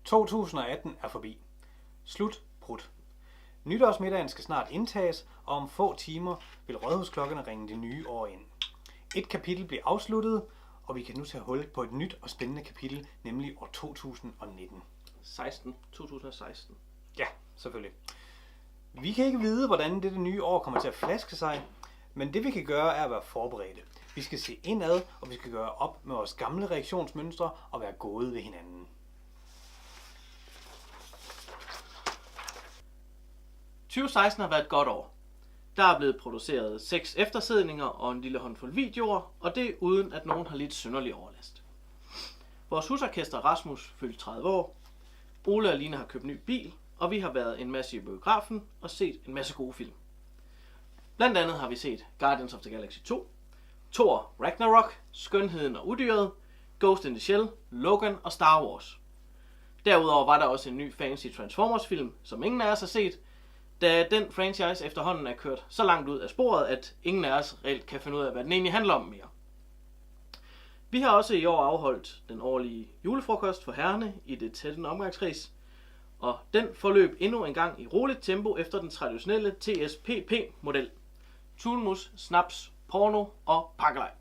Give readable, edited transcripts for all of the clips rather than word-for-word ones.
2018 er forbi. Slut prut. Nytårsmiddagen skal snart indtages, og om få timer vil rådhusklokkerne ringe det nye år ind. Et kapitel bliver afsluttet, og vi kan nu tage hul på et nyt og spændende kapitel, nemlig år 2019. 2016. Ja, selvfølgelig. Vi kan ikke vide, hvordan dette nye år kommer til at flaske sig, men det vi kan gøre er at være forberedte. Vi skal se indad, og vi skal gøre op med vores gamle reaktionsmønstre og være gode ved hinanden. – 2016 har været et godt år. Der er blevet produceret 6 eftersidninger og en lille håndfuld videoer, og det uden at nogen har lidt synderlig overlast. Vores husorkester Rasmus fyldt 30 år, Ole og Line har købt ny bil, og vi har været en masse i biografen og set en masse gode film. Blandt andet har vi set Guardians of the Galaxy 2, Thor Ragnarok, Skønheden og Udyret, Ghost in the Shell, Logan og Star Wars. Derudover var der også en ny fancy Transformers film, som ingen af os har set, da den franchise efterhånden er kørt så langt ud af sporet, at ingen af os reelt kan finde ud af, hvad den egentlig handler om mere. Vi har også i år afholdt den årlige julefrokost for herrerne i det tætte omgangskreds, og den forløb endnu en gang i roligt tempo efter den traditionelle TSPP-model. Tulmus, snaps, porno og pakkelej.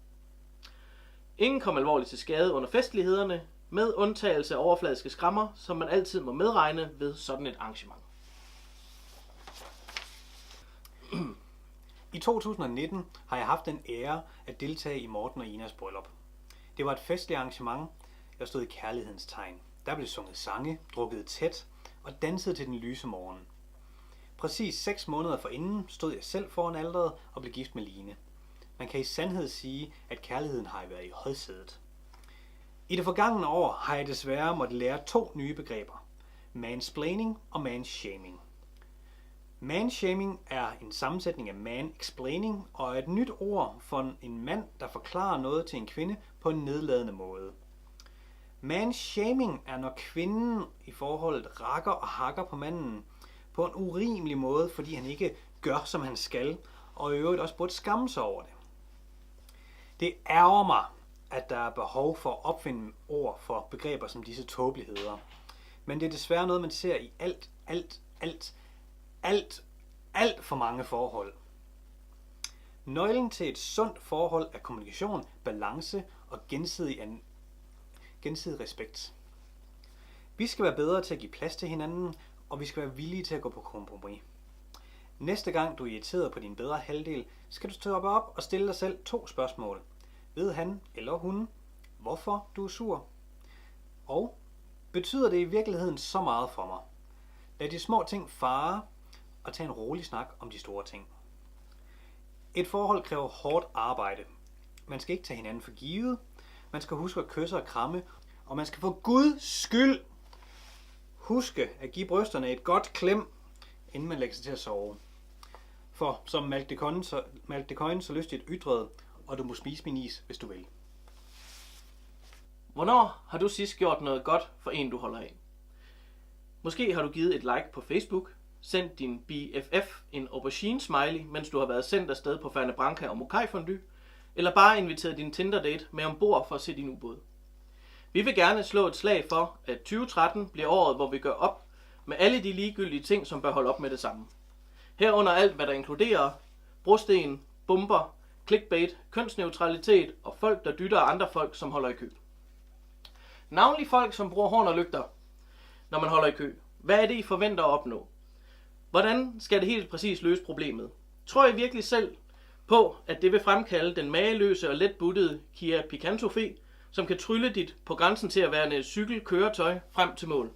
Ingen kom alvorligt til skade under festlighederne, med undtagelse af overfladiske skrammer, som man altid må medregne ved sådan et arrangement. I 2019 har jeg haft den ære at deltage i Morten og Inas bryllup. Det var et festligt arrangement, der stod i kærlighedens tegn. Der blev sunget sange, drukket tæt og danset til den lyse morgen. Præcis 6 måneder forinden stod jeg selv foran alteret og blev gift med Line. Man kan i sandhed sige, at kærligheden har været i højsædet. I det forgangne år har jeg desværre måttet lære 2 nye begreber. Mansplaining og manshaming. Manshaming er en sammensætning af man-explaining og er et nyt ord for en mand, der forklarer noget til en kvinde på en nedladende måde. Manshaming er, når kvinden i forholdet rakker og hakker på manden på en urimelig måde, fordi han ikke gør, som han skal, og i øvrigt også burde skamme sig over det. Det ærger mig, at der er behov for at opfinde ord for begreber som disse tåbeligheder. Men det er desværre noget, man ser i alt for mange forhold. Nøglen til et sundt forhold er kommunikation, balance og gensidig respekt. Vi skal være bedre til at give plads til hinanden, og vi skal være villige til at gå på kompromis. Næste gang du er irriteret på din bedre halvdel, skal du stoppe op og stille dig selv 2 spørgsmål. Ved han eller hun, hvorfor du er sur? Og betyder det i virkeligheden så meget for mig? Lad de små ting fare og tag en rolig snak om de store ting. Et forhold kræver hårdt arbejde. Man skal ikke tage hinanden for givet. Man skal huske at kysse og kramme. Og man skal for Guds skyld huske at give brysterne et godt klem, inden man lægger sig til at sove. For som Malk de Coin så lystigt ytrede, og du må spise min is, hvis du vil. Hvornår har du sidst gjort noget godt for en, du holder af? Måske har du givet et like på Facebook, sendt din BFF en aubergine smiley, mens du har været sendt afsted på Ferne Branca og Mokai Fondue, eller bare inviteret din Tinder-date med ombord for at se din ubåd. Vi vil gerne slå et slag for, at 2013 bliver året, hvor vi gør op med alle de ligegyldige ting, som bør holde op med det samme. Herunder alt, hvad der inkluderer brosten, bomber, clickbait, kønsneutralitet og folk, der dytter andre folk, som holder i kø. Navnlig folk, som bruger horn og lygter, når man holder i kø. Hvad er det, I forventer at opnå? Hvordan skal det helt præcis løse problemet? Tror I virkelig selv på, at det vil fremkalde den mageløse og letbuttede Kia Picanto-fe, som kan trylle dit på grænsen til at være en cykelkøretøj frem til mål?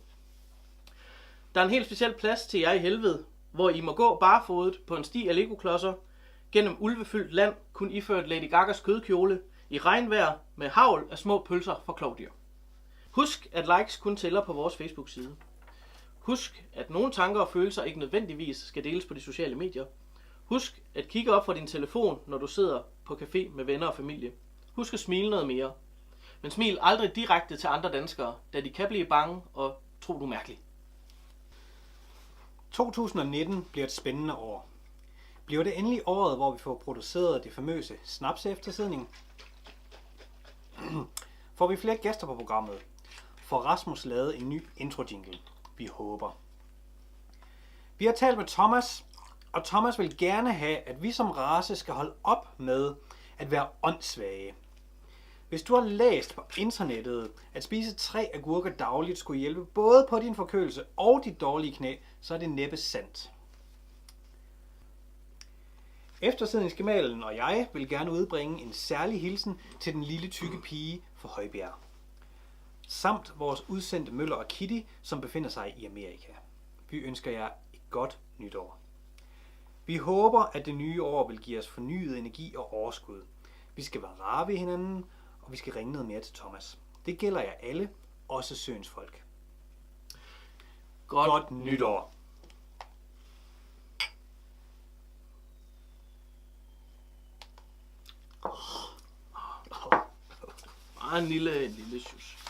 Der er en helt speciel plads til jer i helvede, hvor I må gå barfodet på en sti af legoklodser, gennem ulvefyldt land, kun iført Lady Gagas kødkjole, i regnvejr med hagl af små pølser for klovdyr. Husk, at likes kun tæller på vores Facebook-side. Husk, at nogle tanker og følelser ikke nødvendigvis skal deles på de sociale medier. Husk at kigge op fra din telefon, når du sidder på café med venner og familie. Husk at smile noget mere. Men smil aldrig direkte til andre danskere, da de kan blive bange og tro du er mærkelig. 2019 bliver et spændende år. Bliver det endelig året, hvor vi får produceret det famøse snaps eftersidning? Får vi flere gæster på programmet? får Rasmus lavet en ny intro-jingle. Vi håber. Vi har talt med Thomas, og Thomas vil gerne have, at vi som race skal holde op med at være åndssvage. Hvis du har læst på internettet, at spise 3 agurker dagligt skulle hjælpe både på din forkølelse og dit dårlige knæ, så er det næppe sandt. Eftersidningsgemalen og jeg vil gerne udbringe en særlig hilsen til den lille tykke pige fra Højbjerg. Samt vores udsendte Møller og Kitty, som befinder sig i Amerika. Vi ønsker jer et godt nytår. Vi håber, at det nye år vil give os fornyet energi og overskud. Vi skal være rare ved hinanden, og vi skal ringe noget mere til Thomas. Det gælder jer alle, også søens folk. Godt nytår. Bare en lille sjus.